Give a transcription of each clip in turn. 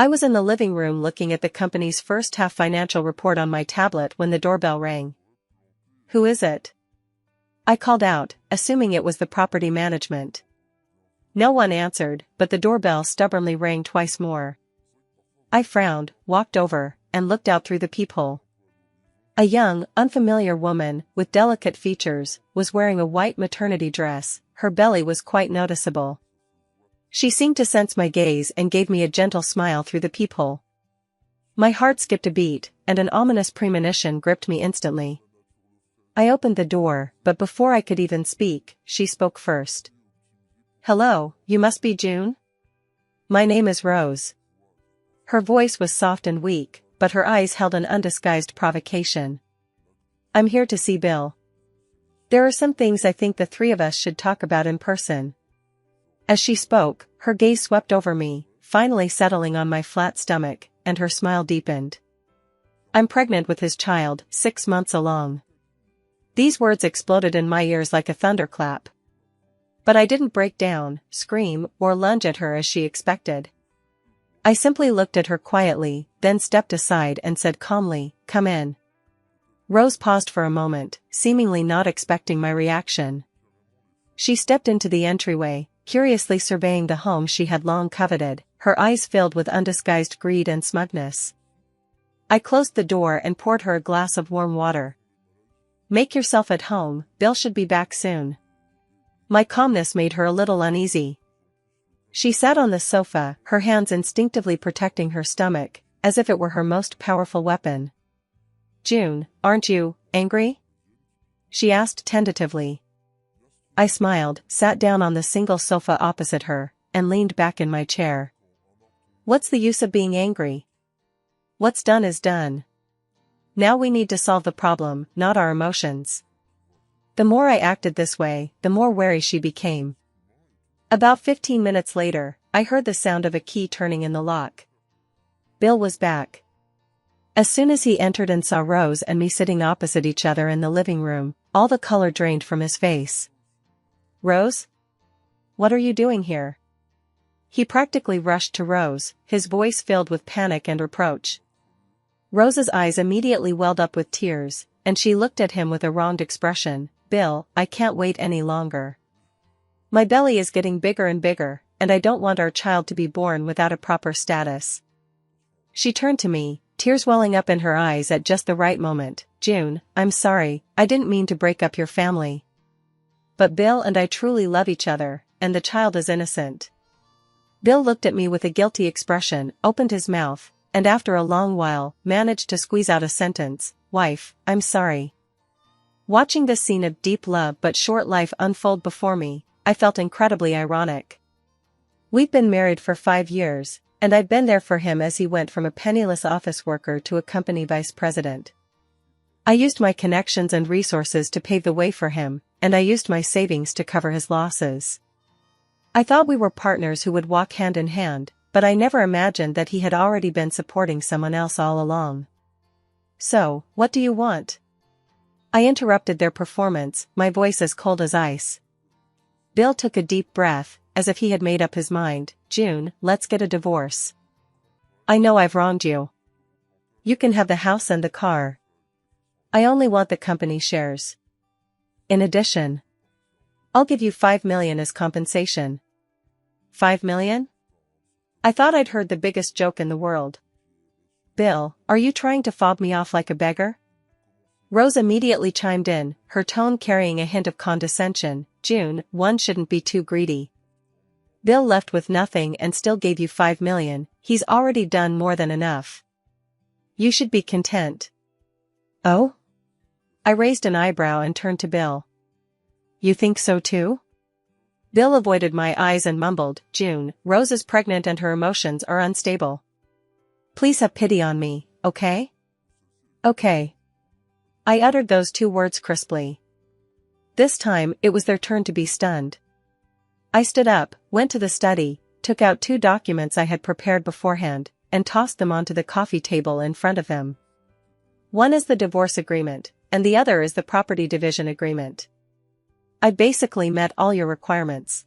I was in the living room looking at the company's first half financial report on my tablet when the doorbell rang. "Who is it?" I called out, assuming it was the property management. No one answered, but the doorbell stubbornly rang twice more. I frowned, walked over, and looked out through the peephole. A young, unfamiliar woman, with delicate features, was wearing a white maternity dress. Her belly was quite noticeable. She seemed to sense my gaze and gave me a gentle smile through the peephole. My heart skipped a beat, and an ominous premonition gripped me instantly. I opened the door, but before I could even speak, she spoke first. "Hello, you must be June? My name is Rose." Her voice was soft and weak, but her eyes held an undisguised provocation. "I'm here to see Bill. There are some things I think the three of us should talk about in person." As she spoke, her gaze swept over me, finally settling on my flat stomach, and her smile deepened. "I'm pregnant with his child, 6 months along." These words exploded in my ears like a thunderclap. But I didn't break down, scream, or lunge at her as she expected. I simply looked at her quietly, then stepped aside and said calmly, "Come in." Rose paused for a moment, seemingly not expecting my reaction. She stepped into the entryway, curiously surveying the home she had long coveted, her eyes filled with undisguised greed and smugness. I closed the door and poured her a glass of warm water. "Make yourself at home, Bill should be back soon." My calmness made her a little uneasy. She sat on the sofa, her hands instinctively protecting her stomach, as if it were her most powerful weapon. "June, aren't you angry?" she asked tentatively. I smiled, sat down on the single sofa opposite her, and leaned back in my chair. "What's the use of being angry? What's done is done. Now we need to solve the problem, not our emotions." The more I acted this way, the more wary she became. About 15 minutes later, I heard the sound of a key turning in the lock. Bill was back. As soon as he entered and saw Rose and me sitting opposite each other in the living room, all the color drained from his face. "Rose? What are you doing here?" He practically rushed to Rose, his voice filled with panic and reproach. Rose's eyes immediately welled up with tears, and she looked at him with a wronged expression. "Bill, I can't wait any longer. My belly is getting bigger and bigger, and I don't want our child to be born without a proper status." She turned to me, tears welling up in her eyes at just the right moment. "June, I'm sorry, I didn't mean to break up your family. But Bill and I truly love each other, and the child is innocent." Bill looked at me with a guilty expression, opened his mouth, and after a long while, managed to squeeze out a sentence, "Wife, I'm sorry." Watching this scene of deep love but short life unfold before me, I felt incredibly ironic. We'd been married for 5 years, and I'd been there for him as he went from a penniless office worker to a company vice president. I used my connections and resources to pave the way for him, and I used my savings to cover his losses. I thought we were partners who would walk hand in hand, but I never imagined that he had already been supporting someone else all along. "So, what do you want?" I interrupted their performance, my voice as cold as ice. Bill took a deep breath, as if he had made up his mind. "June, let's get a divorce. I know I've wronged you. You can have the house and the car. I only want the company shares. In addition, I'll give you $5 million as compensation." $5 million? I thought I'd heard the biggest joke in the world. "Bill, are you trying to fob me off like a beggar?" Rose immediately chimed in, her tone carrying a hint of condescension. "June, one shouldn't be too greedy. Bill left with nothing and still gave you $5 million, he's already done more than enough. You should be content." "Oh?" I raised an eyebrow and turned to Bill. "You think so too?" Bill avoided my eyes and mumbled, "June, Rose is pregnant and her emotions are unstable. Please have pity on me, okay?" "Okay." I uttered those 2 words crisply. This time, it was their turn to be stunned. I stood up, went to the study, took out 2 documents I had prepared beforehand, and tossed them onto the coffee table in front of them. One is the divorce agreement, and the other is the property division agreement. I basically met all your requirements.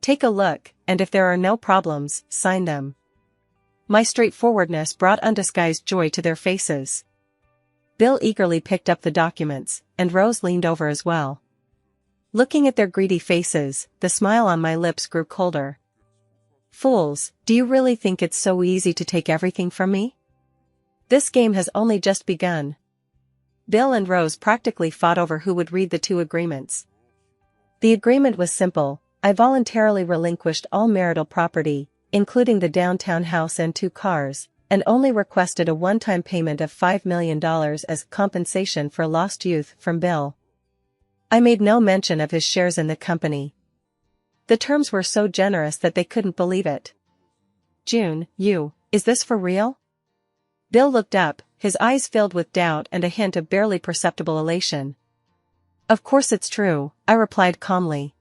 Take a look, and if there are no problems, sign them. My straightforwardness brought undisguised joy to their faces. Bill eagerly picked up the documents, and Rose leaned over as well. Looking at their greedy faces, the smile on my lips grew colder. Fools, do you really think it's so easy to take everything from me? This game has only just begun. Bill and Rose practically fought over who would read the two agreements. The agreement was simple. I voluntarily relinquished all marital property, including the downtown house and 2 cars, and only requested a one-time payment of $5 million as compensation for lost youth from Bill. I made no mention of his shares in the company. The terms were so generous that they couldn't believe it. June, is this for real? Bill looked up, his eyes filled with doubt and a hint of barely perceptible elation. Of course it's true, I replied calmly.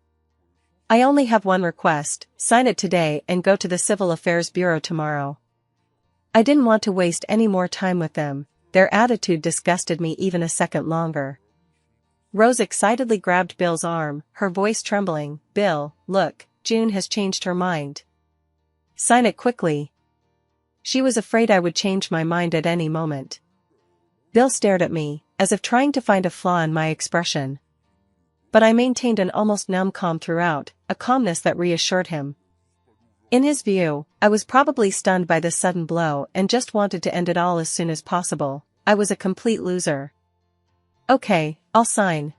I only have one request: sign it today and go to the Civil Affairs Bureau tomorrow. I didn't want to waste any more time with them. Their attitude disgusted me even a second longer. Rose excitedly grabbed Bill's arm, her voice trembling. Bill, look, June has changed her mind. Sign it quickly. She was afraid I would change my mind at any moment. Bill stared at me, as if trying to find a flaw in my expression. But I maintained an almost numb calm throughout, a calmness that reassured him. In his view, I was probably stunned by this sudden blow and just wanted to end it all as soon as possible. I was a complete loser. Okay, I'll sign.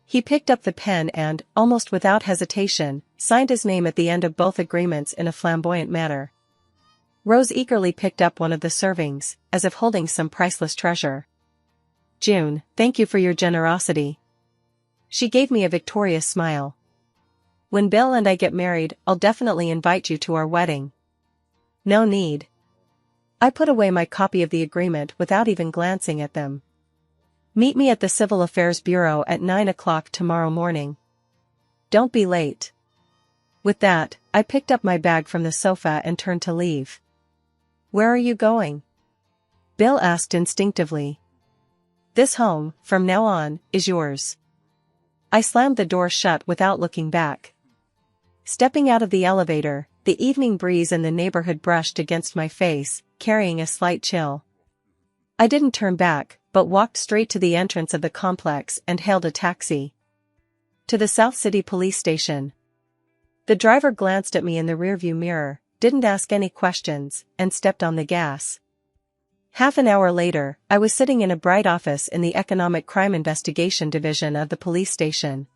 He picked up the pen and, almost without hesitation, signed his name at the end of both agreements in a flamboyant manner. Rose eagerly picked up one of the servings, as if holding some priceless treasure. June, thank you for your generosity. She gave me a victorious smile. When Bill and I get married, I'll definitely invite you to our wedding. No need. I put away my copy of the agreement without even glancing at them. Meet me at the Civil Affairs Bureau at 9 o'clock tomorrow morning. Don't be late. With that, I picked up my bag from the sofa and turned to leave. Where are you going? Bill asked instinctively. This home, from now on, is yours. I slammed the door shut without looking back. Stepping out of the elevator, the evening breeze in the neighborhood brushed against my face, carrying a slight chill. I didn't turn back, but walked straight to the entrance of the complex and hailed a taxi. To the South City Police Station. The driver glanced at me in the rearview mirror, didn't ask any questions, and stepped on the gas. Half an hour later, I was sitting in a bright office in the Economic Crime Investigation Division of the police station.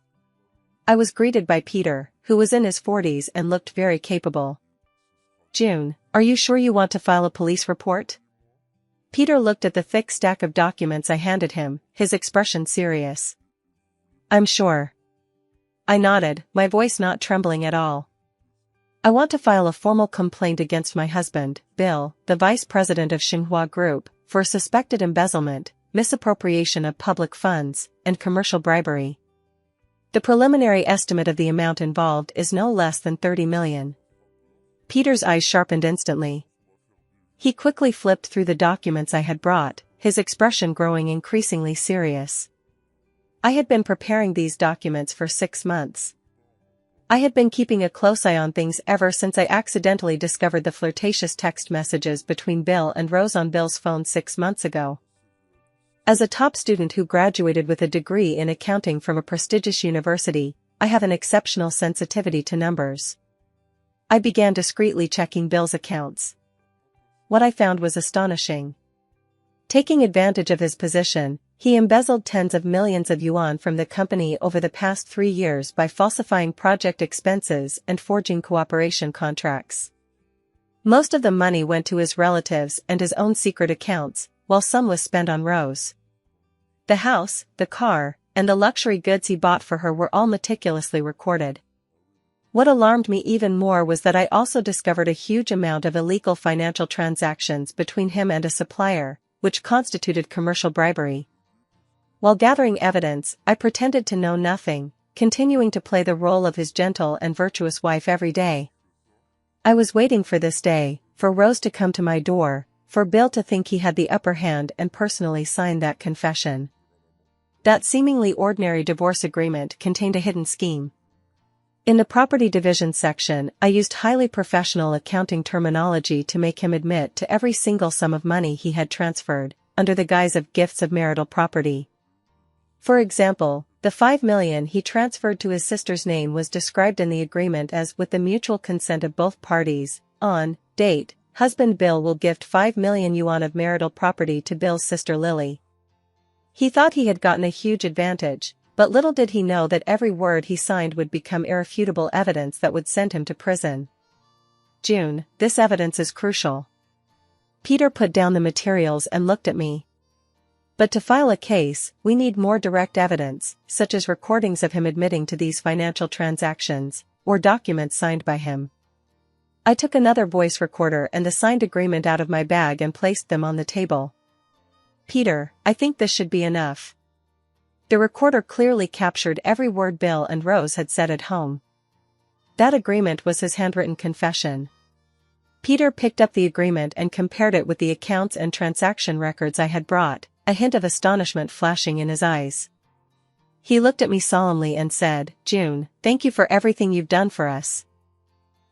I was greeted by Peter, who was in his 40s and looked very capable. June, are you sure you want to file a police report? Peter looked at the thick stack of documents I handed him, his expression serious. I'm sure. I nodded, my voice not trembling at all. I want to file a formal complaint against my husband, Bill, the vice president of Xinhua Group, for suspected embezzlement, misappropriation of public funds, and commercial bribery. The preliminary estimate of the amount involved is no less than 30 million. Peter's eyes sharpened instantly. He quickly flipped through the documents I had brought, his expression growing increasingly serious. I had been preparing these documents for 6 months. I had been keeping a close eye on things ever since I accidentally discovered the flirtatious text messages between Bill and Rose on Bill's phone 6 months ago. As a top student who graduated with a degree in accounting from a prestigious university, I have an exceptional sensitivity to numbers. I began discreetly checking Bill's accounts. What I found was astonishing. Taking advantage of his position, he embezzled tens of millions of yuan from the company over the past 3 years by falsifying project expenses and forging cooperation contracts. Most of the money went to his relatives and his own secret accounts, while some was spent on Rose. The house, the car, and the luxury goods he bought for her were all meticulously recorded. What alarmed me even more was that I also discovered a huge amount of illegal financial transactions between him and a supplier, which constituted commercial bribery. While gathering evidence, I pretended to know nothing, continuing to play the role of his gentle and virtuous wife every day. I was waiting for this day, for Rose to come to my door, for Bill to think he had the upper hand and personally sign that confession. That seemingly ordinary divorce agreement contained a hidden scheme. In the property division section, I used highly professional accounting terminology to make him admit to every single sum of money he had transferred, under the guise of gifts of marital property. For example, the $5 million he transferred to his sister's name was described in the agreement as with the mutual consent of both parties. On date, husband Bill will gift 5 million yuan of marital property to Bill's sister Lily. He thought he had gotten a huge advantage, but little did he know that every word he signed would become irrefutable evidence that would send him to prison. June, this evidence is crucial. Peter put down the materials and looked at me. But to file a case, we need more direct evidence, such as recordings of him admitting to these financial transactions, or documents signed by him. I took another voice recorder and the signed agreement out of my bag and placed them on the table. Peter, I think this should be enough. The recorder clearly captured every word Bill and Rose had said at home. That agreement was his handwritten confession. Peter picked up the agreement and compared it with the accounts and transaction records I had brought, a hint of astonishment flashing in his eyes. He looked at me solemnly and said, "June, thank you for everything you've done for us.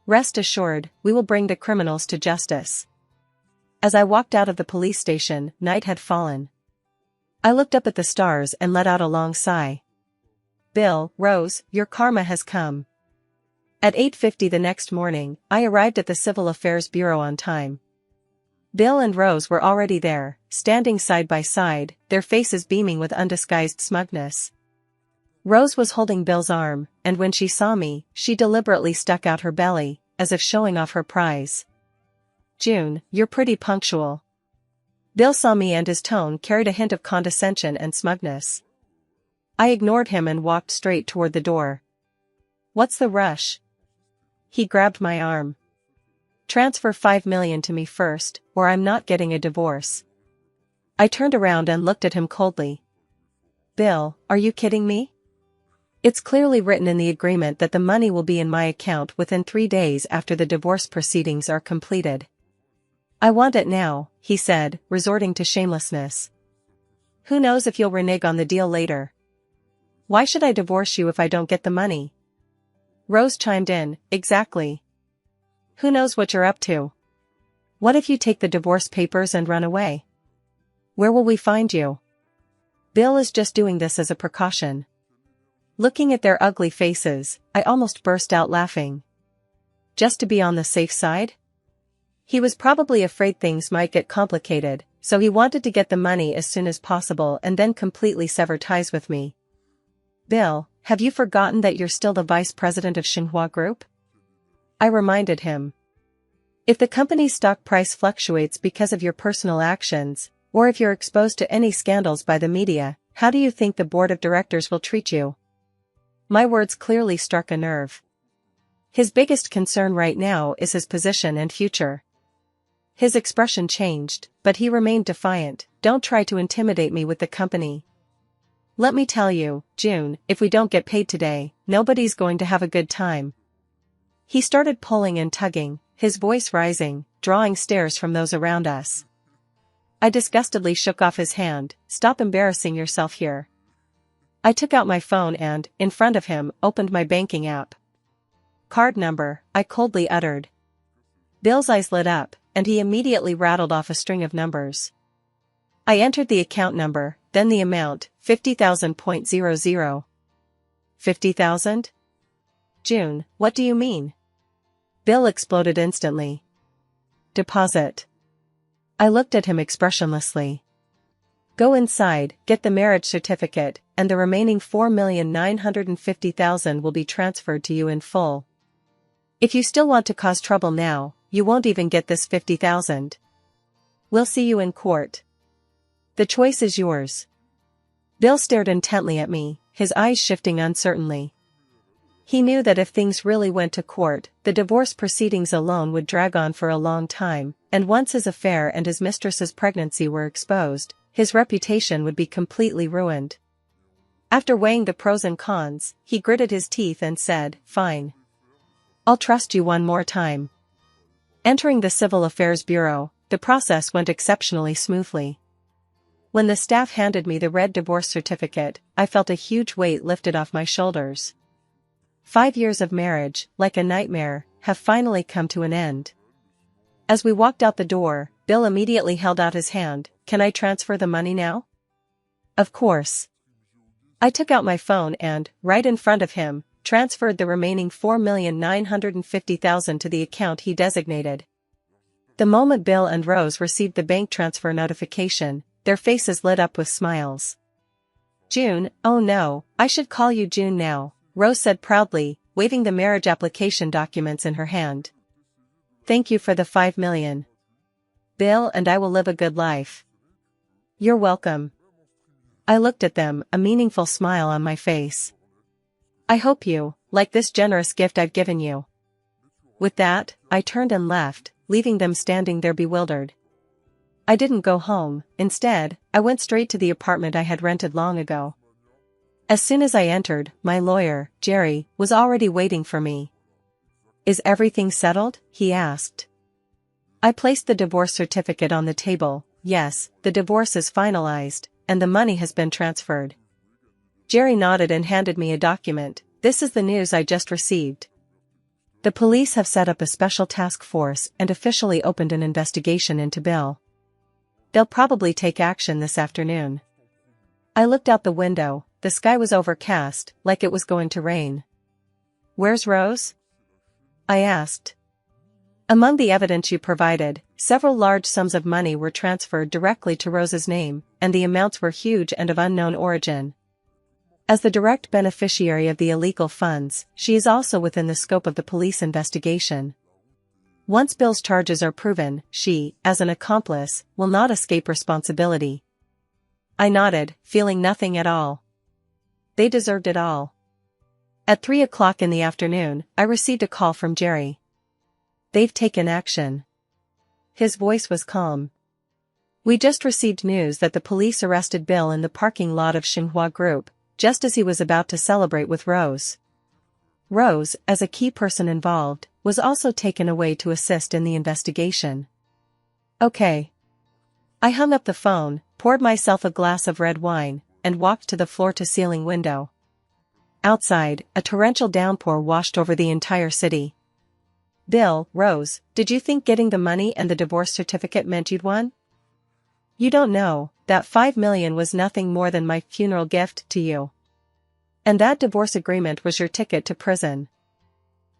Rest assured, we will bring the criminals to justice." As I walked out of the police station, night had fallen. I looked up at the stars and let out a long sigh. Bill, Rose, your karma has come. At 8:50 the next morning, I arrived at the Civil Affairs Bureau on time. Bill and Rose were already there, standing side by side, their faces beaming with undisguised smugness. Rose was holding Bill's arm, and when she saw me, she deliberately stuck out her belly, as if showing off her prize. June, you're pretty punctual. Bill saw me and his tone carried a hint of condescension and smugness. I ignored him and walked straight toward the door. What's the rush? He grabbed my arm. Transfer 5 million to me first, or I'm not getting a divorce. I turned around and looked at him coldly. Bill, are you kidding me? It's clearly written in the agreement that the money will be in my account within 3 days after the divorce proceedings are completed. I want it now, he said, resorting to shamelessness. Who knows if you'll renege on the deal later? Why should I divorce you if I don't get the money? Rose chimed in, exactly. Who knows what you're up to? What if you take the divorce papers and run away? Where will we find you? Bill is just doing this as a precaution. Looking at their ugly faces, I almost burst out laughing. Just to be on the safe side? He was probably afraid things might get complicated, so he wanted to get the money as soon as possible and then completely sever ties with me. Bill, have you forgotten that you're still the vice president of Xinhua Group? I reminded him. If the company's stock price fluctuates because of your personal actions, or if you're exposed to any scandals by the media, how do you think the board of directors will treat you? My words clearly struck a nerve. His biggest concern right now is his position and future. His expression changed, but he remained defiant. Don't try to intimidate me with the company. Let me tell you, June, if we don't get paid today, nobody's going to have a good time. He started pulling and tugging, his voice rising, drawing stares from those around us. I disgustedly shook off his hand. Stop embarrassing yourself here. I took out my phone and, in front of him, opened my banking app. Card number, I coldly uttered. Bill's eyes lit up, and he immediately rattled off a string of numbers. I entered the account number, then the amount, 50,000.00. 50,000? June, what do you mean? Bill exploded instantly. Deposit. I looked at him expressionlessly. Go inside, get the marriage certificate, and the remaining 4,950,000 will be transferred to you in full. If you still want to cause trouble now, you won't even get this 50,000. We'll see you in court. The choice is yours. Bill stared intently at me, his eyes shifting uncertainly. He knew that if things really went to court, the divorce proceedings alone would drag on for a long time, and once his affair and his mistress's pregnancy were exposed, his reputation would be completely ruined. After weighing the pros and cons, he gritted his teeth and said, "Fine. I'll trust you one more time." Entering the Civil Affairs Bureau, the process went exceptionally smoothly. When the staff handed me the red divorce certificate, I felt a huge weight lifted off my shoulders. 5 years of marriage, like a nightmare, have finally come to an end. As we walked out the door, Bill immediately held out his hand. Can I transfer the money now? Of course. I took out my phone and, right in front of him, transferred the remaining $4,950,000 to the account he designated. The moment Bill and Rose received the bank transfer notification, their faces lit up with smiles. June, oh no, I should call you June now, Rose said proudly, waving the marriage application documents in her hand. Thank you for the $5 million. Bill and I will live a good life. You're welcome. I looked at them, a meaningful smile on my face. I hope you like this generous gift I've given you. With that, I turned and left, leaving them standing there bewildered. I didn't go home. Instead, I went straight to the apartment I had rented long ago. As soon as I entered, my lawyer, Jerry, was already waiting for me. Is everything settled? He asked. I placed the divorce certificate on the table. Yes, the divorce is finalized, and the money has been transferred. Jerry nodded and handed me a document. This is the news I just received. The police have set up a special task force and officially opened an investigation into Bill. They'll probably take action this afternoon. I looked out the window. The sky was overcast, like it was going to rain. Where's Rose? I asked. Among the evidence you provided, several large sums of money were transferred directly to Rose's name, and the amounts were huge and of unknown origin. As the direct beneficiary of the illegal funds, she is also within the scope of the police investigation. Once Bill's charges are proven, she, as an accomplice, will not escape responsibility. I nodded, feeling nothing at all. They deserved it all. At 3 o'clock in the afternoon, I received a call from Jerry. They've taken action. His voice was calm. We just received news that the police arrested Bill in the parking lot of Xinhua Group, just as he was about to celebrate with Rose. Rose, as a key person involved, was also taken away to assist in the investigation. Okay. I hung up the phone, poured myself a glass of red wine, and walked to the floor-to-ceiling window. Outside, a torrential downpour washed over the entire city. Bill, Rose, did you think getting the money and the divorce certificate meant you'd won? You don't know, that $5 million was nothing more than my funeral gift to you. And that divorce agreement was your ticket to prison.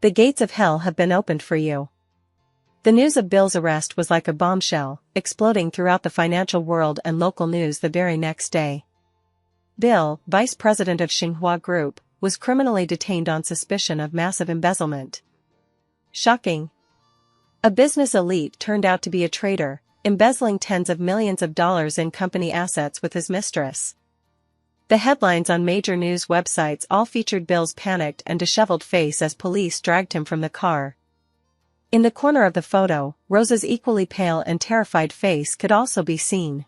The gates of hell have been opened for you. The news of Bill's arrest was like a bombshell, exploding throughout the financial world and local news the very next day. Bill, vice president of Xinhua Group, was criminally detained on suspicion of massive embezzlement. Shocking. A business elite turned out to be a traitor, embezzling tens of millions of dollars in company assets with his mistress. The headlines on major news websites all featured Bill's panicked and disheveled face as police dragged him from the car. In the corner of the photo, Rose's equally pale and terrified face could also be seen.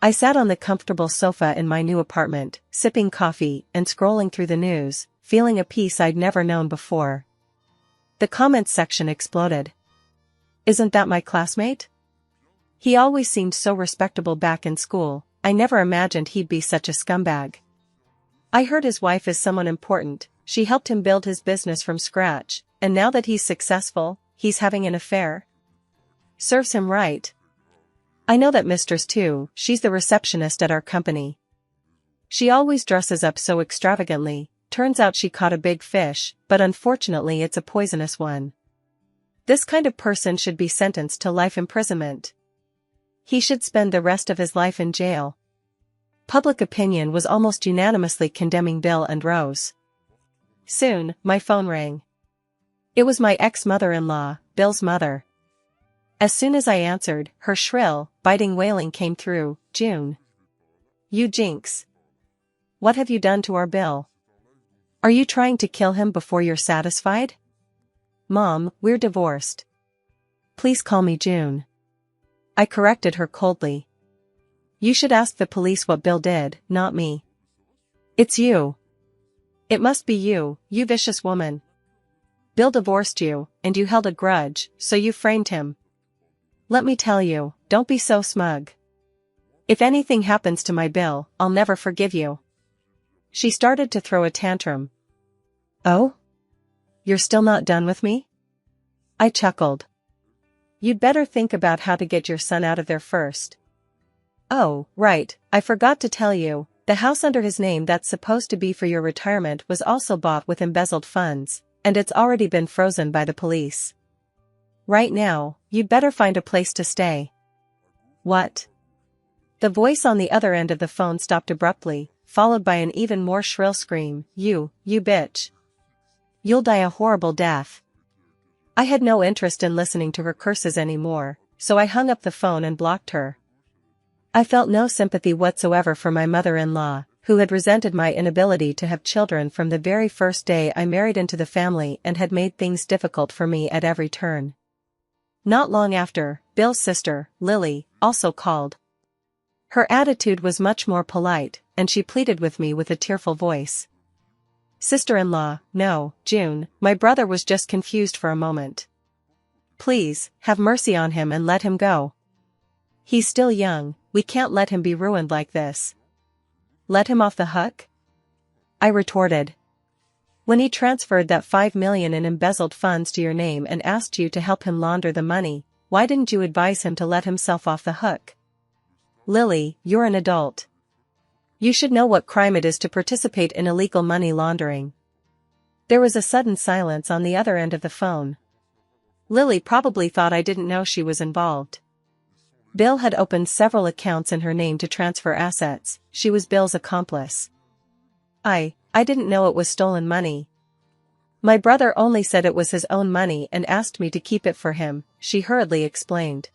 I sat on the comfortable sofa in my new apartment, sipping coffee and scrolling through the news, feeling a peace I'd never known before. The comments section exploded. Isn't that my classmate? He always seemed so respectable back in school. I never imagined he'd be such a scumbag. I heard his wife is someone important. She helped him build his business from scratch, and now that he's successful, he's having an affair. Serves him right. I know that mistress too. She's the receptionist at our company. She always dresses up so extravagantly. Turns out she caught a big fish, but unfortunately it's a poisonous one. This kind of person should be sentenced to life imprisonment. He should spend the rest of his life in jail. Public opinion was almost unanimously condemning Bill and Rose. Soon, my phone rang. It was my ex-mother-in-law, Bill's mother. As soon as I answered, her shrill, biting wailing came through. June. You jinx. What have you done to our Bill? Are you trying to kill him before you're satisfied? Mom, we're divorced. Please call me June. I corrected her coldly. You should ask the police what Bill did, not me. It's you. It must be you, you vicious woman. Bill divorced you, and you held a grudge, so you framed him. Let me tell you, don't be so smug. If anything happens to my Bill, I'll never forgive you. She started to throw a tantrum. Oh? You're still not done with me? I chuckled. You'd better think about how to get your son out of there first. Oh, right, I forgot to tell you, the house under his name that's supposed to be for your retirement was also bought with embezzled funds, and it's already been frozen by the police. Right now, you'd better find a place to stay. What? The voice on the other end of the phone stopped abruptly, followed by an even more shrill scream, You bitch. You'll die a horrible death. I had no interest in listening to her curses anymore, so I hung up the phone and blocked her. I felt no sympathy whatsoever for my mother-in-law, who had resented my inability to have children from the very first day I married into the family and had made things difficult for me at every turn. Not long after, Bill's sister, Lily, also called. Her attitude was much more polite, and she pleaded with me with a tearful voice. Sister-in-law, no, June, my brother was just confused for a moment. Please, have mercy on him and let him go. He's still young, we can't let him be ruined like this. Let him off the hook? I retorted. When he transferred that $5 million in embezzled funds to your name and asked you to help him launder the money, why didn't you advise him to let himself off the hook? Lily, you're an adult. You should know what crime it is to participate in illegal money laundering. There was a sudden silence on the other end of the phone. Lily probably thought I didn't know she was involved. Bill had opened several accounts in her name to transfer assets. She was Bill's accomplice. I didn't know it was stolen money. My brother only said it was his own money and asked me to keep it for him, she hurriedly explained.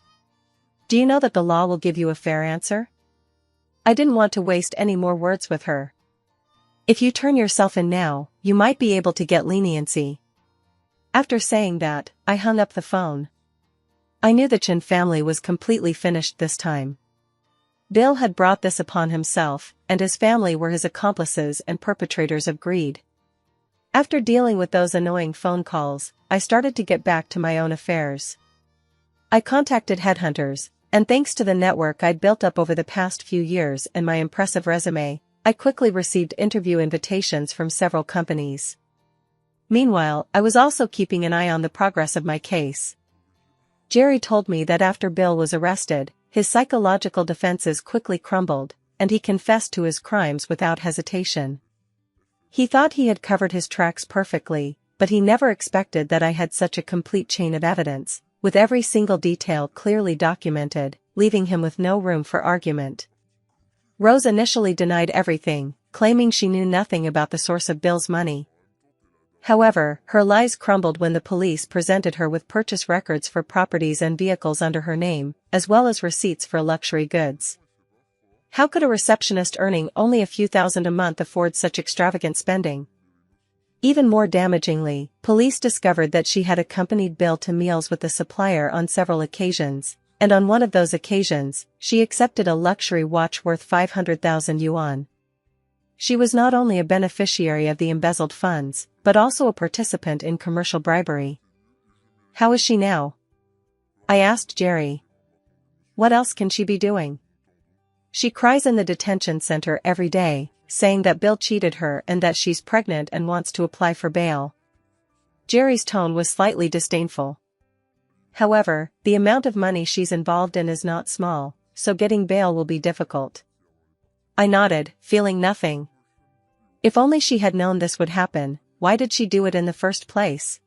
Do you know that the law will give you a fair answer? I didn't want to waste any more words with her. If you turn yourself in now, you might be able to get leniency. After saying that, I hung up the phone. I knew the Chin family was completely finished this time. Bill had brought this upon himself, and his family were his accomplices and perpetrators of greed. After dealing with those annoying phone calls, I started to get back to my own affairs. I contacted headhunters, and thanks to the network I'd built up over the past few years and my impressive resume, I quickly received interview invitations from several companies. Meanwhile, I was also keeping an eye on the progress of my case. Jerry told me that after Bill was arrested, his psychological defenses quickly crumbled, and he confessed to his crimes without hesitation. He thought he had covered his tracks perfectly, but he never expected that I had such a complete chain of evidence, with every single detail clearly documented, leaving him with no room for argument. Rose initially denied everything, claiming she knew nothing about the source of Bill's money. However, her lies crumbled when the police presented her with purchase records for properties and vehicles under her name, as well as receipts for luxury goods. How could a receptionist earning only a few thousand a month afford such extravagant spending? Even more damagingly, police discovered that she had accompanied Bill to meals with the supplier on several occasions, and on one of those occasions, she accepted a luxury watch worth 500,000 yuan. She was not only a beneficiary of the embezzled funds, but also a participant in commercial bribery. How is she now? I asked Jerry. What else can she be doing? She cries in the detention center every day, saying that Bill cheated her and that she's pregnant and wants to apply for bail. Jerry's tone was slightly disdainful. However, the amount of money she's involved in is not small, so getting bail will be difficult. I nodded, feeling nothing. If only she had known this would happen, why did she do it in the first place?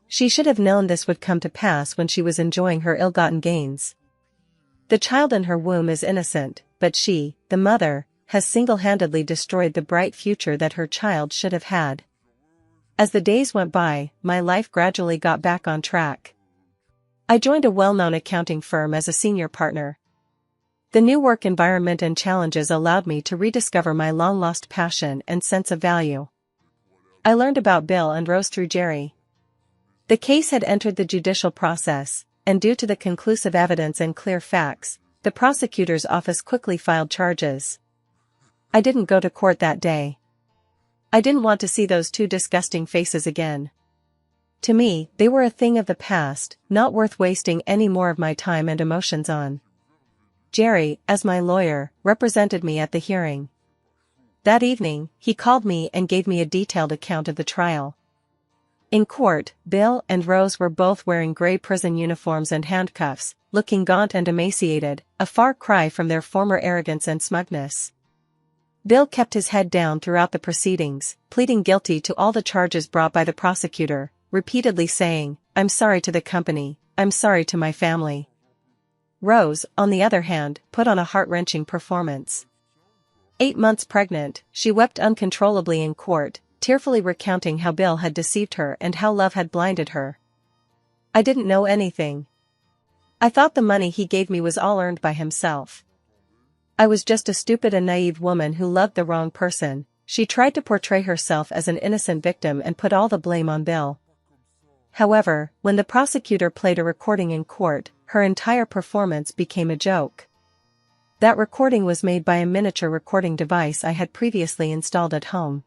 She should have known this would come to pass when she was enjoying her ill-gotten gains. The child in her womb is innocent, but she, the mother, has single-handedly destroyed the bright future that her child should have had. As the days went by, my life gradually got back on track. I joined a well-known accounting firm as a senior partner. The new work environment and challenges allowed me to rediscover my long-lost passion and sense of value. I learned about Bill and Rose through Jerry. The case had entered the judicial process, and due to the conclusive evidence and clear facts, the prosecutor's office quickly filed charges. I didn't go to court that day. I didn't want to see those two disgusting faces again. To me, they were a thing of the past, not worth wasting any more of my time and emotions on. Jerry, as my lawyer, represented me at the hearing. That evening, he called me and gave me a detailed account of the trial. In court, Bill and Rose were both wearing gray prison uniforms and handcuffs, looking gaunt and emaciated, a far cry from their former arrogance and smugness. Bill kept his head down throughout the proceedings, pleading guilty to all the charges brought by the prosecutor, repeatedly saying, "I'm sorry to the company, I'm sorry to my family." Rose, on the other hand, put on a heart-wrenching performance. 8 months pregnant, she wept uncontrollably in court, tearfully recounting how Bill had deceived her and how love had blinded her. "I didn't know anything. I thought the money he gave me was all earned by himself. I was just a stupid and naive woman who loved the wrong person." She tried to portray herself as an innocent victim and put all the blame on Bill. However, when the prosecutor played a recording in court, her entire performance became a joke. That recording was made by a miniature recording device I had previously installed at home.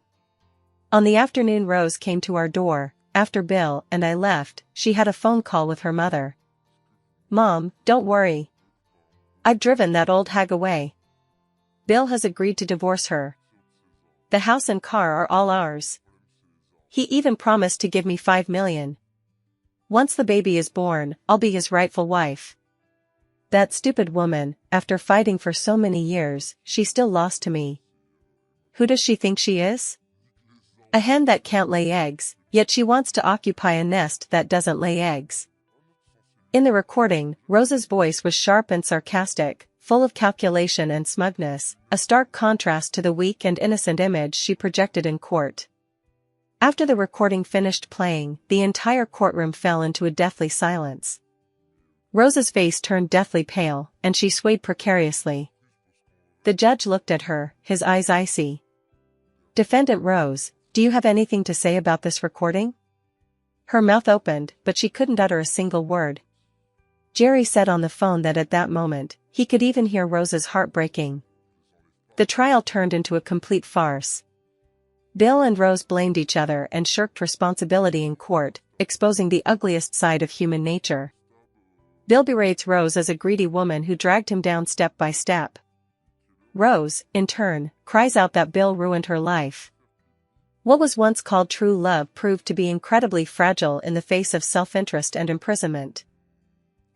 On the afternoon Rose came to our door. After Bill and I left, she had a phone call with her mother. "Mom, don't worry. I've driven that old hag away. Bill has agreed to divorce her. The house and car are all ours. He even promised to give me $5 million. Once the baby is born, I'll be his rightful wife." That stupid woman, after fighting for so many years, she still lost to me. Who does she think she is? A hen that can't lay eggs, yet she wants to occupy a nest that doesn't lay eggs. In the recording, Rose's voice was sharp and sarcastic, full of calculation and smugness, a stark contrast to the weak and innocent image she projected in court. After the recording finished playing, the entire courtroom fell into a deathly silence. Rose's face turned deathly pale, and she swayed precariously. The judge looked at her, his eyes icy. "Defendant Rose, do you have anything to say about this recording?" Her mouth opened, but she couldn't utter a single word. Jerry said on the phone that at that moment, he could even hear Rose's heart breaking. The trial turned into a complete farce. Bill and Rose blamed each other and shirked responsibility in court, exposing the ugliest side of human nature. Bill berates Rose as a greedy woman who dragged him down step by step. Rose, in turn, cries out that Bill ruined her life. What was once called true love proved to be incredibly fragile in the face of self-interest and imprisonment.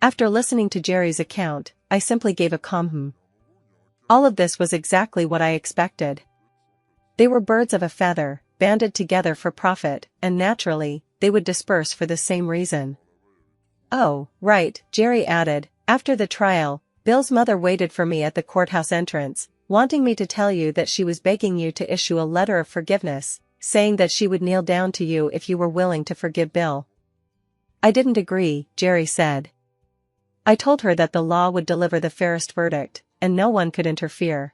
After listening to Jerry's account, I simply gave a calm "hmm." All of this was exactly what I expected. They were birds of a feather, banded together for profit, and naturally, they would disperse for the same reason. "Oh, right," Jerry added, "after the trial, Bill's mother waited for me at the courthouse entrance, wanting me to tell you that she was begging you to issue a letter of forgiveness, saying that she would kneel down to you if you were willing to forgive Bill." "I didn't agree," Jerry said. "I told her that the law would deliver the fairest verdict, and no one could interfere."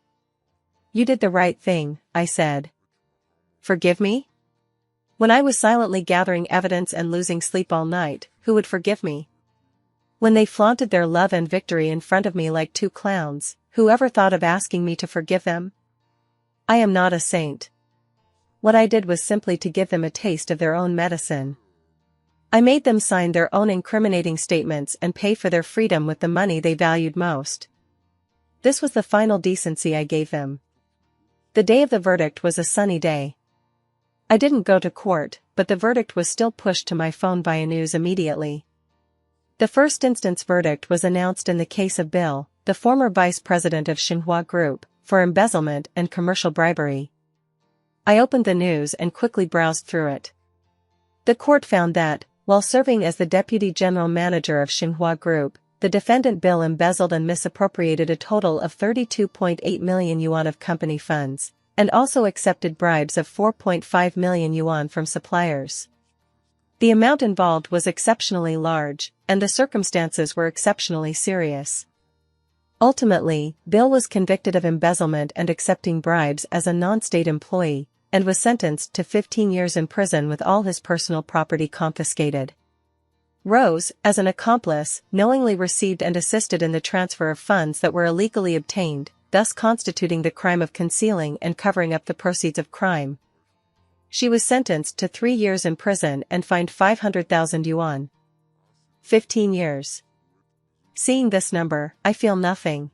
"You did the right thing," I said. "Forgive me?" When I was silently gathering evidence and losing sleep all night, who would forgive me? When they flaunted their love and victory in front of me like two clowns, whoever thought of asking me to forgive them? I am not a saint. What I did was simply to give them a taste of their own medicine. I made them sign their own incriminating statements and pay for their freedom with the money they valued most. This was the final decency I gave them. The day of the verdict was a sunny day. I didn't go to court, but the verdict was still pushed to my phone via news immediately. The first instance verdict was announced in the case of Bill, the former vice president of Xinhua Group, for embezzlement and commercial bribery. I opened the news and quickly browsed through it. The court found that, while serving as the deputy general manager of Xinhua Group, the defendant Bill embezzled and misappropriated a total of 32.8 million yuan of company funds, and also accepted bribes of 4.5 million yuan from suppliers. The amount involved was exceptionally large, and the circumstances were exceptionally serious. Ultimately, Bill was convicted of embezzlement and accepting bribes as a non-state employee, and was sentenced to 15 years in prison with all his personal property confiscated. Rose, as an accomplice, knowingly received and assisted in the transfer of funds that were illegally obtained, thus constituting the crime of concealing and covering up the proceeds of crime. She was sentenced to 3 years in prison and fined 500,000 yuan. 15 years. Seeing this number, I feel nothing.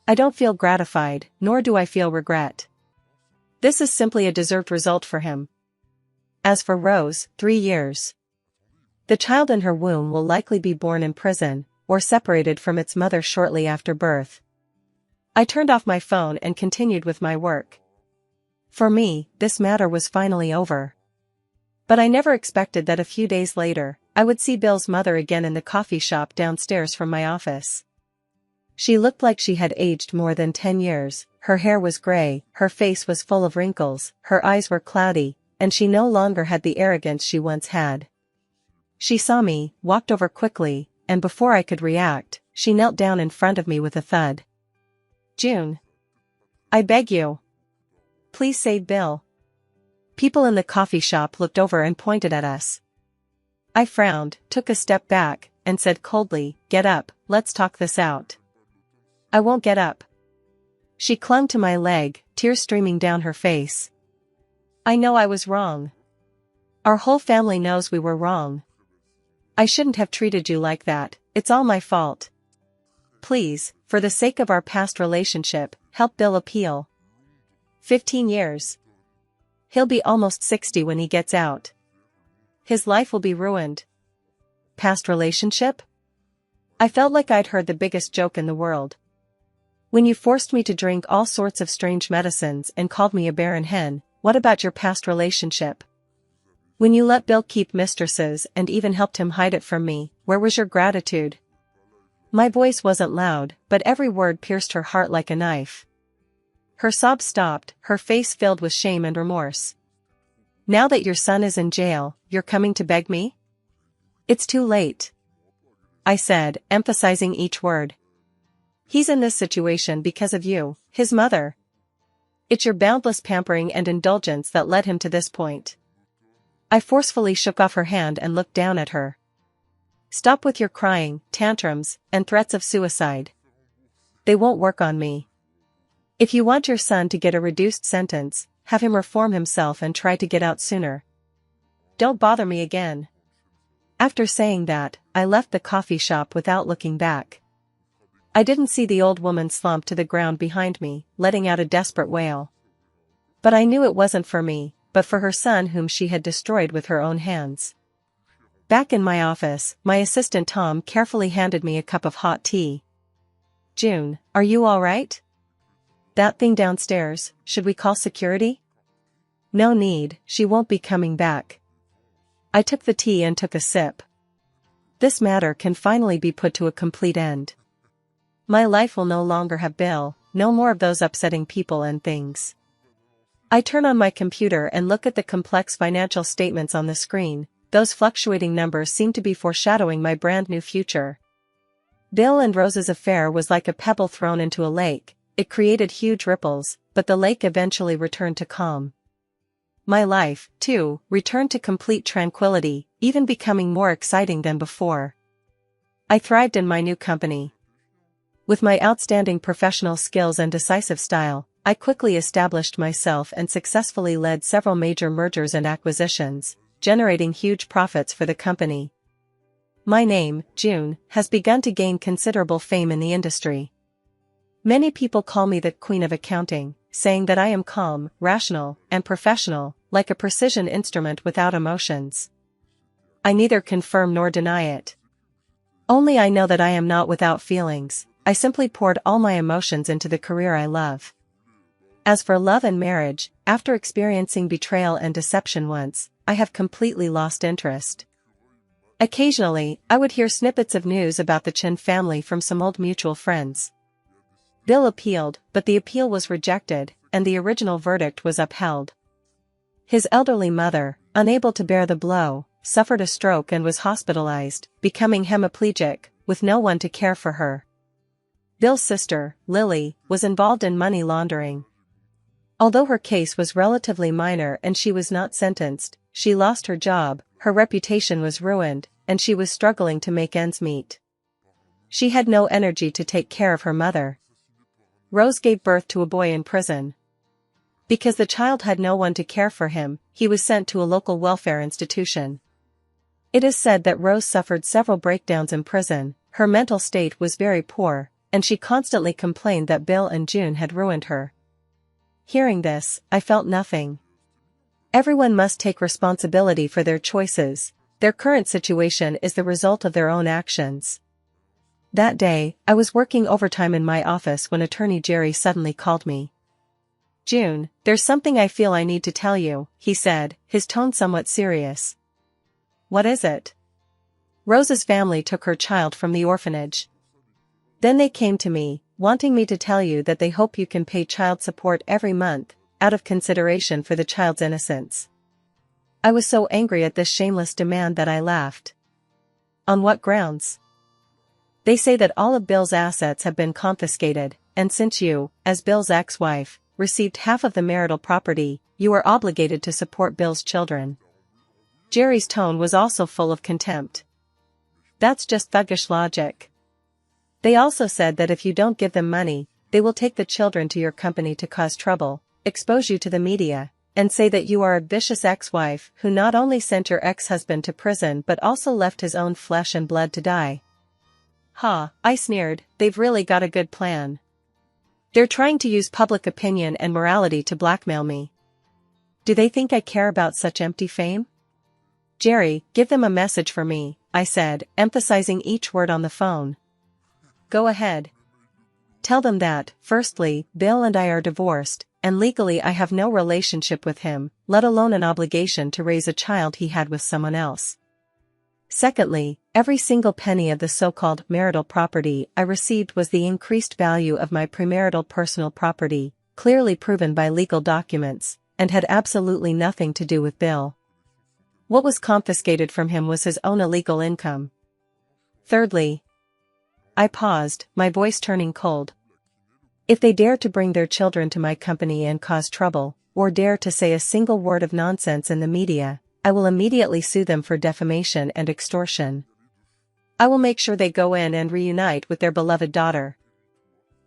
I don't feel gratified, nor do I feel regret. This is simply a deserved result for him. As for Rose, 3 years. The child in her womb will likely be born in prison, or separated from its mother shortly after birth. I turned off my phone and continued with my work. For me, this matter was finally over. But I never expected that a few days later, I would see Bill's mother again in the coffee shop downstairs from my office. She looked like she had aged more than 10 years, her hair was gray, her face was full of wrinkles, her eyes were cloudy, and she no longer had the arrogance she once had. She saw me, walked over quickly, and before I could react, she knelt down in front of me with a thud. "June. I beg you. Please save Bill." People in the coffee shop looked over and pointed at us. I frowned, took a step back, and said coldly, "Get up, let's talk this out." "I won't get up." She clung to my leg, tears streaming down her face. "I know I was wrong. Our whole family knows we were wrong. I shouldn't have treated you like that, it's all my fault. Please, for the sake of our past relationship, help Bill appeal. 15 years. He'll be almost 60 when he gets out. His life will be ruined." Past relationship? I felt like I'd heard the biggest joke in the world. "When you forced me to drink all sorts of strange medicines and called me a barren hen, what about your past relationship? When you let Bill keep mistresses and even helped him hide it from me, where was your gratitude?" My voice wasn't loud, but every word pierced her heart like a knife. Her sobs stopped, her face filled with shame and remorse. "Now that your son is in jail, you're coming to beg me?" "It's too late," I said, emphasizing each word. "He's in this situation because of you, his mother. It's your boundless pampering and indulgence that led him to this point." I forcefully shook off her hand and looked down at her. "Stop with your crying, tantrums, and threats of suicide. They won't work on me. If you want your son to get a reduced sentence, have him reform himself and try to get out sooner. Don't bother me again." After saying that, I left the coffee shop without looking back. I didn't see the old woman slump to the ground behind me, letting out a desperate wail. But I knew it wasn't for me, but for her son whom she had destroyed with her own hands. Back in my office, my assistant Tom carefully handed me a cup of hot tea. "June, are you all right? That thing downstairs, should we call security?" "No need, she won't be coming back." I took the tea and took a sip. This matter can finally be put to a complete end. My life will no longer have Bill, no more of those upsetting people and things. I turn on my computer and look at the complex financial statements on the screen. Those fluctuating numbers seem to be foreshadowing my brand new future. Bill and Rose's affair was like a pebble thrown into a lake. It created huge ripples, but the lake eventually returned to calm. My life, too, returned to complete tranquility, even becoming more exciting than before. I thrived in my new company. With my outstanding professional skills and decisive style, I quickly established myself and successfully led several major mergers and acquisitions, generating huge profits for the company. My name, June, has begun to gain considerable fame in the industry. Many people call me the Queen of Accounting, saying that I am calm, rational, and professional, like a precision instrument without emotions. I neither confirm nor deny it. Only I know that I am not without feelings. I simply poured all my emotions into the career I love. As for love and marriage, after experiencing betrayal and deception once, I have completely lost interest. Occasionally, I would hear snippets of news about the Chen family from some old mutual friends. Bill appealed, but the appeal was rejected, and the original verdict was upheld. His elderly mother, unable to bear the blow, suffered a stroke and was hospitalized, becoming hemiplegic, with no one to care for her. Bill's sister, Lily, was involved in money laundering. Although her case was relatively minor and she was not sentenced, she lost her job, her reputation was ruined, and she was struggling to make ends meet. She had no energy to take care of her mother. Rose gave birth to a boy in prison. Because the child had no one to care for him, he was sent to a local welfare institution. It is said that Rose suffered several breakdowns in prison, her mental state was very poor, and she constantly complained that Bill and June had ruined her. Hearing this, I felt nothing. Everyone must take responsibility for their choices. Their current situation is the result of their own actions. That day, I was working overtime in my office when attorney Jerry suddenly called me. "June, there's something I feel I need to tell you," he said, his tone somewhat serious. "What is it?" "Rose's family took her child from the orphanage. Then they came to me, wanting me to tell you that they hope you can pay child support every month, out of consideration for the child's innocence." I was so angry at this shameless demand that I laughed. "On what grounds?" "They say that all of Bill's assets have been confiscated, and since you, as Bill's ex-wife, received half of the marital property, you are obligated to support Bill's children." Jerry's tone was also full of contempt. "That's just thuggish logic. They also said that if you don't give them money, they will take the children to your company to cause trouble, expose you to the media, and say that you are a vicious ex-wife who not only sent your ex-husband to prison but also left his own flesh and blood to die." "Ha," I sneered, "they've really got a good plan. They're trying to use public opinion and morality to blackmail me. Do they think I care about such empty fame?" "Jerry, give them a message for me," I said, emphasizing each word on the phone. "Go ahead. Tell them that, firstly, Bill and I are divorced, and legally I have no relationship with him, let alone an obligation to raise a child he had with someone else. Secondly, every single penny of the so-called marital property I received was the increased value of my premarital personal property, clearly proven by legal documents, and had absolutely nothing to do with Bill. What was confiscated from him was his own illegal income. Thirdly," I paused, my voice turning cold, "if they dare to bring their children to my company and cause trouble, or dare to say a single word of nonsense in the media, I will immediately sue them for defamation and extortion. I will make sure they go in and reunite with their beloved daughter."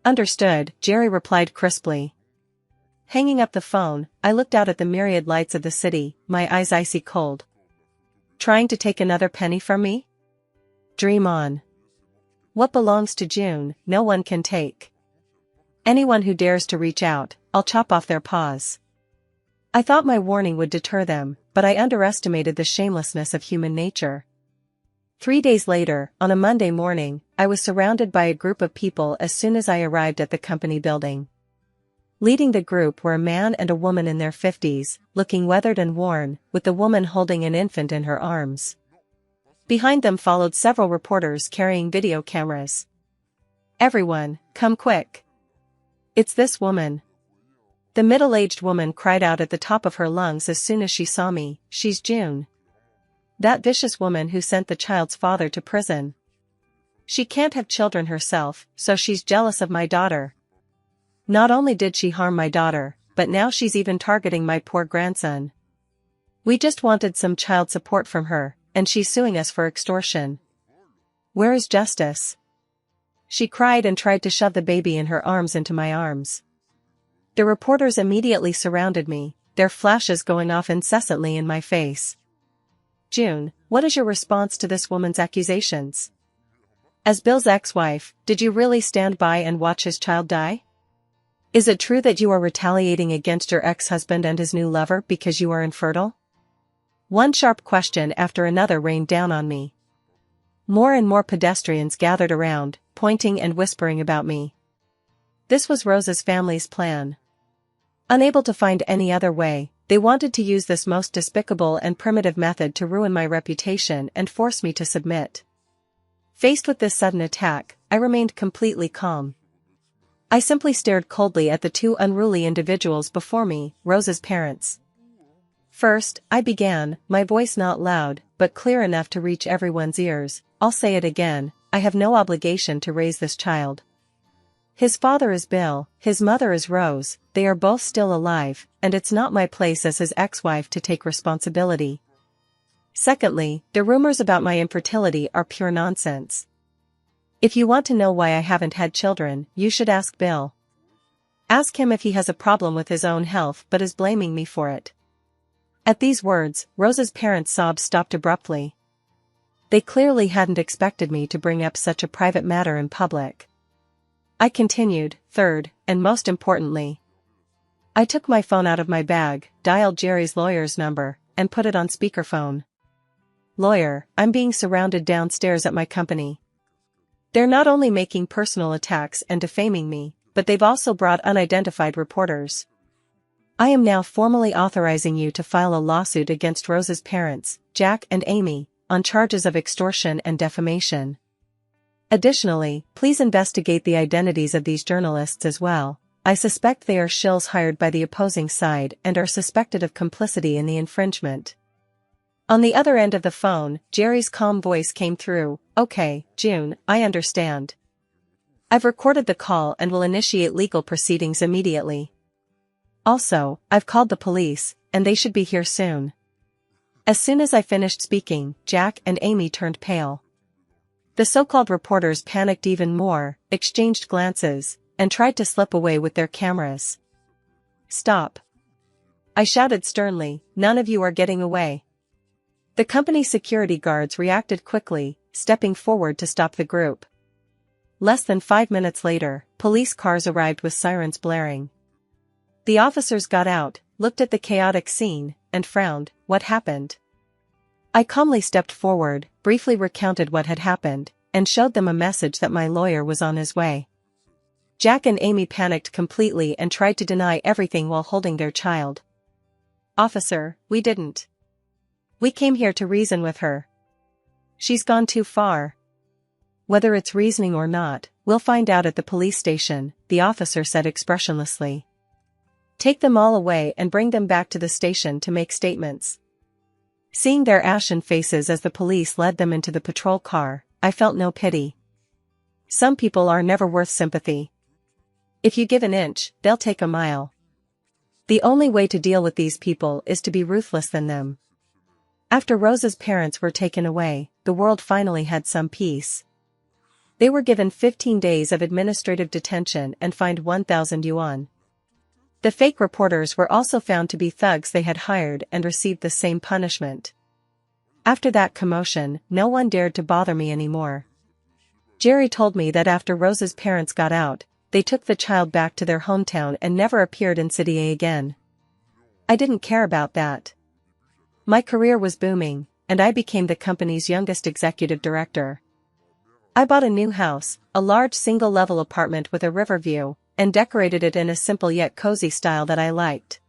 "Understood," Jerry replied crisply. Hanging up the phone, I looked out at the myriad lights of the city, my eyes icy cold. "Trying to take another penny from me? Dream on. What belongs to June, no one can take. Anyone who dares to reach out, I'll chop off their paws." I thought my warning would deter them, but I underestimated the shamelessness of human nature. 3 days later, on a Monday morning, I was surrounded by a group of people as soon as I arrived at the company building. Leading the group were a man and a woman in their 50s, looking weathered and worn, with the woman holding an infant in her arms. Behind them followed several reporters carrying video cameras. "Everyone, come quick. It's this woman." The middle-aged woman cried out at the top of her lungs as soon as she saw me, "She's June. That vicious woman who sent the child's father to prison. She can't have children herself, so she's jealous of my daughter. Not only did she harm my daughter, but now she's even targeting my poor grandson. We just wanted some child support from her, and she's suing us for extortion. Where is justice?" She cried and tried to shove the baby in her arms into my arms. The reporters immediately surrounded me, their flashes going off incessantly in my face. "June, what is your response to this woman's accusations? As Bill's ex-wife, did you really stand by and watch his child die? Is it true that you are retaliating against your ex-husband and his new lover because you are infertile?" One sharp question after another rained down on me. More and more pedestrians gathered around, pointing and whispering about me. This was Rose's family's plan. Unable to find any other way, they wanted to use this most despicable and primitive method to ruin my reputation and force me to submit. Faced with this sudden attack, I remained completely calm. I simply stared coldly at the two unruly individuals before me, Rose's parents. First, I began, my voice not loud, but clear enough to reach everyone's ears. "I'll say it again, I have no obligation to raise this child. His father is Bill, his mother is Rose, they are both still alive, and it's not my place as his ex-wife to take responsibility. Secondly, the rumors about my infertility are pure nonsense. If you want to know why I haven't had children, you should ask Bill. Ask him if he has a problem with his own health but is blaming me for it." At these words, Rose's parents' sobs stopped abruptly. They clearly hadn't expected me to bring up such a private matter in public. I continued, "Third, and most importantly, I took my phone out of my bag, dialed Jerry's lawyer's number, and put it on speakerphone. Lawyer, I'm being surrounded downstairs at my company. They're not only making personal attacks and defaming me, but they've also brought unidentified reporters. I am now formally authorizing you to file a lawsuit against Rose's parents, Jack and Amy, on charges of extortion and defamation. Additionally, please investigate the identities of these journalists as well. I suspect they are shills hired by the opposing side and are suspected of complicity in the infringement. On the other end of the phone, Jerry's calm voice came through. Okay, June, I understand. I've recorded the call and will initiate legal proceedings immediately. Also, I've called the police, and they should be here soon. As soon as I finished speaking, Jack and Amy turned pale. The so-called reporters panicked even more, exchanged glances, and tried to slip away with their cameras. Stop! I shouted sternly, none of you are getting away. The company security guards reacted quickly, stepping forward to stop the group. Less than 5 minutes later, police cars arrived with sirens blaring. The officers got out, looked at the chaotic scene, and frowned. What happened? I calmly stepped forward, briefly recounted what had happened, and showed them a message that my lawyer was on his way. Jack and Amy panicked completely and tried to deny everything while holding their child. Officer, we didn't. We came here to reason with her. She's gone too far. Whether it's reasoning or not, we'll find out at the police station, the officer said expressionlessly. Take them all away and bring them back to the station to make statements. Seeing their ashen faces as the police led them into the patrol car, I felt no pity. Some people are never worth sympathy. If you give an inch, they'll take a mile. The only way to deal with these people is to be ruthless than them. After Rose's parents were taken away, the world finally had some peace. They were given 15 days of administrative detention and fined 1,000 yuan. The fake reporters were also found to be thugs they had hired and received the same punishment. After that commotion, no one dared to bother me anymore. Jerry told me that after Rose's parents got out, they took the child back to their hometown and never appeared in City A again. I didn't care about that. My career was booming, and I became the company's youngest executive director. I bought a new house, a large single-level apartment with a river view, and decorated it in a simple yet cozy style that I liked.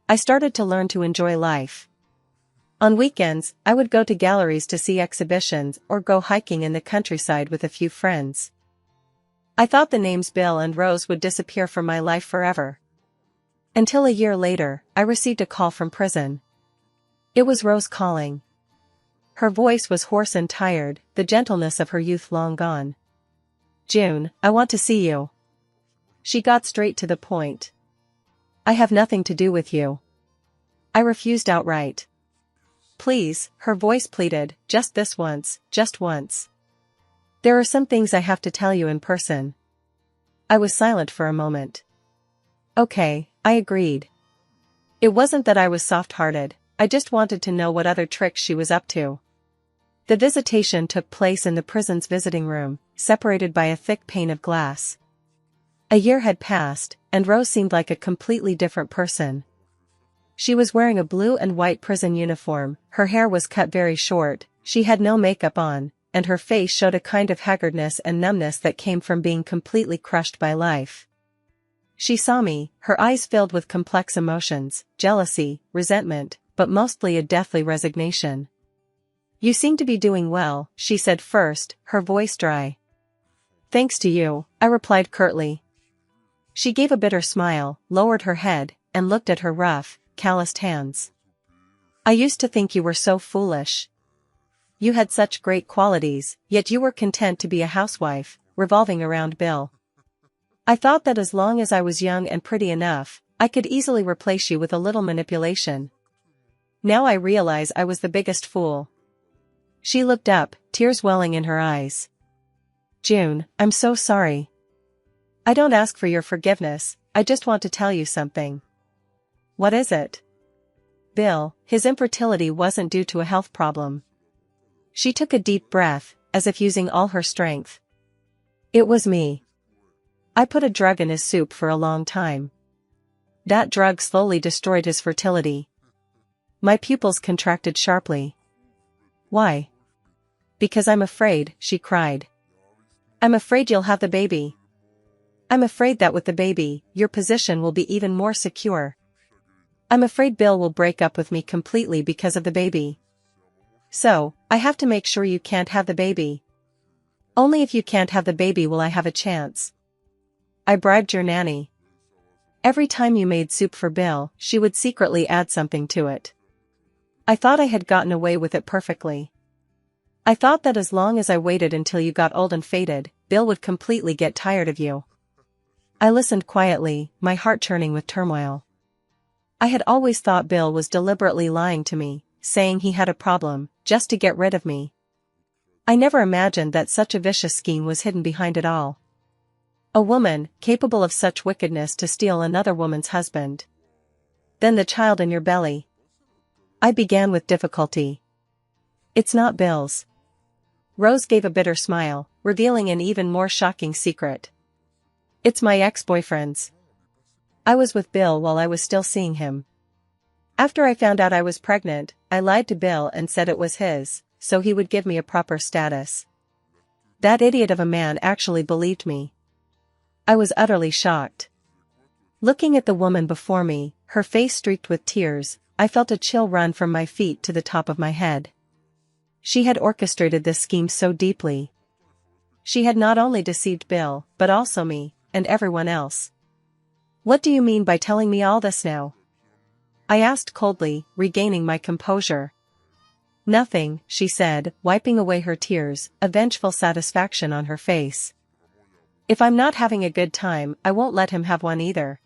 I started to learn to enjoy life. On weekends, I would go to galleries to see exhibitions or go hiking in the countryside with a few friends. I thought the names Bill and Rose would disappear from my life forever. Until a year later, I received a call from prison. It was Rose calling. Her voice was hoarse and tired, the gentleness of her youth long gone. June, I want to see you. She got straight to the point. I have nothing to do with you. I refused outright. Please, her voice pleaded, just this once, just once. There are some things I have to tell you in person. I was silent for a moment. Okay, I agreed. It wasn't that I was soft-hearted, I just wanted to know what other tricks she was up to. The visitation took place in the prison's visiting room, separated by a thick pane of glass. A year had passed, and Rose seemed like a completely different person. She was wearing a blue and white prison uniform, her hair was cut very short, she had no makeup on, and her face showed a kind of haggardness and numbness that came from being completely crushed by life. She saw me, her eyes filled with complex emotions, jealousy, resentment, but mostly a deathly resignation. You seem to be doing well, she said first, her voice dry. Thanks to you, I replied curtly. She gave a bitter smile, lowered her head, and looked at her rough, calloused hands. I used to think you were so foolish. You had such great qualities, yet you were content to be a housewife, revolving around Bill. I thought that as long as I was young and pretty enough, I could easily replace you with a little manipulation. Now I realize I was the biggest fool. She looked up, tears welling in her eyes. June, I'm so sorry. I don't ask for your forgiveness, I just want to tell you something. What is it? Bill, his infertility wasn't due to a health problem. She took a deep breath, as if using all her strength. It was me. I put a drug in his soup for a long time. That drug slowly destroyed his fertility. My pupils contracted sharply. Why? Because I'm afraid, she cried. I'm afraid you'll have the baby. I'm afraid that with the baby, your position will be even more secure. I'm afraid Bill will break up with me completely because of the baby. So, I have to make sure you can't have the baby. Only if you can't have the baby will I have a chance. I bribed your nanny. Every time you made soup for Bill, she would secretly add something to it. I thought I had gotten away with it perfectly. I thought that as long as I waited until you got old and faded, Bill would completely get tired of you. I listened quietly, my heart churning with turmoil. I had always thought Bill was deliberately lying to me, saying he had a problem, just to get rid of me. I never imagined that such a vicious scheme was hidden behind it all. A woman, capable of such wickedness to steal another woman's husband. Then the child in your belly. I began with difficulty. It's not Bill's. Rose gave a bitter smile, revealing an even more shocking secret. It's my ex-boyfriend's. I was with Bill while I was still seeing him. After I found out I was pregnant, I lied to Bill and said it was his, so he would give me a proper status. That idiot of a man actually believed me. I was utterly shocked. Looking at the woman before me, her face streaked with tears, I felt a chill run from my feet to the top of my head. She had orchestrated this scheme so deeply. She had not only deceived Bill, but also me, and everyone else. What do you mean by telling me all this now? I asked coldly, regaining my composure. Nothing, she said, wiping away her tears, a vengeful satisfaction on her face. If I'm not having a good time, I won't let him have one either.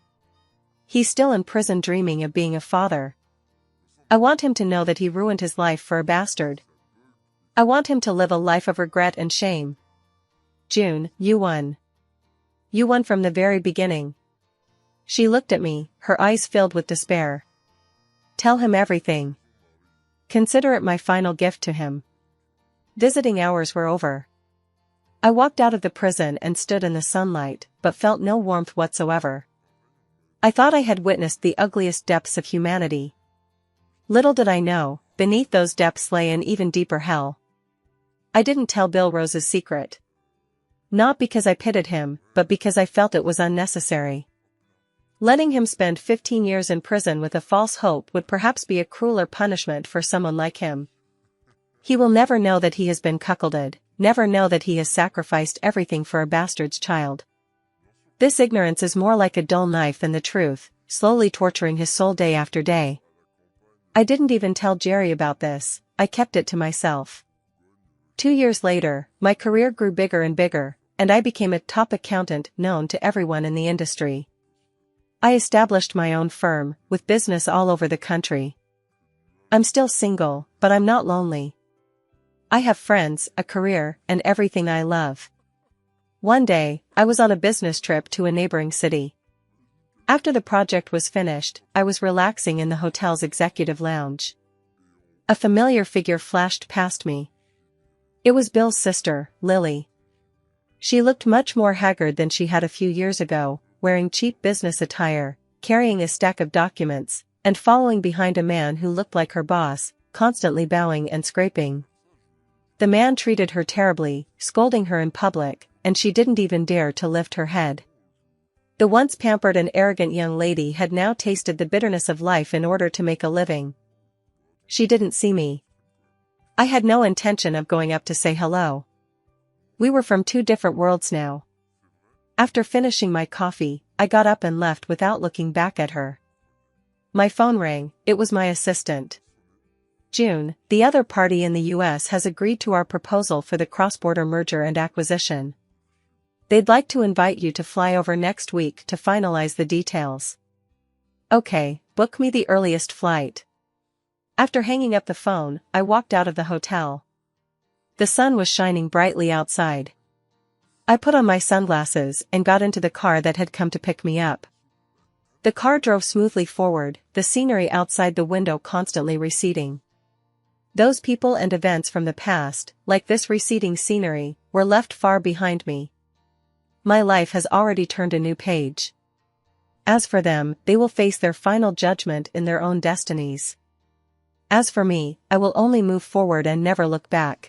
He's still in prison dreaming of being a father. I want him to know that he ruined his life for a bastard. I want him to live a life of regret and shame. June, you won. You won from the very beginning. She looked at me, her eyes filled with despair. Tell him everything. Consider it my final gift to him. Visiting hours were over. I walked out of the prison and stood in the sunlight, but felt no warmth whatsoever. I thought I had witnessed the ugliest depths of humanity. Little did I know, beneath those depths lay an even deeper hell. I didn't tell Bill Rose's secret. Not because I pitied him, but because I felt it was unnecessary. Letting him spend 15 years in prison with a false hope would perhaps be a crueler punishment for someone like him. He will never know that he has been cuckolded, never know that he has sacrificed everything for a bastard's child. This ignorance is more like a dull knife than the truth, slowly torturing his soul day after day. I didn't even tell Jerry about this, I kept it to myself. 2 years later, my career grew bigger and bigger, and I became a top accountant known to everyone in the industry. I established my own firm, with business all over the country. I'm still single, but I'm not lonely. I have friends, a career, and everything I love. One day, I was on a business trip to a neighboring city. After the project was finished, I was relaxing in the hotel's executive lounge. A familiar figure flashed past me. It was Bill's sister, Lily. She looked much more haggard than she had a few years ago, wearing cheap business attire, carrying a stack of documents, and following behind a man who looked like her boss, constantly bowing and scraping. The man treated her terribly, scolding her in public, and she didn't even dare to lift her head. The once pampered and arrogant young lady had now tasted the bitterness of life in order to make a living. She didn't see me. I had no intention of going up to say hello. We were from two different worlds now. After finishing my coffee, I got up and left without looking back at her. My phone rang, it was my assistant. June, the other party in the US has agreed to our proposal for the cross-border merger and acquisition. They'd like to invite you to fly over next week to finalize the details. Okay, book me the earliest flight. After hanging up the phone, I walked out of the hotel. The sun was shining brightly outside. I put on my sunglasses and got into the car that had come to pick me up. The car drove smoothly forward, the scenery outside the window constantly receding. Those people and events from the past, like this receding scenery, were left far behind me. My life has already turned a new page. As for them, they will face their final judgment in their own destinies. As for me, I will only move forward and never look back.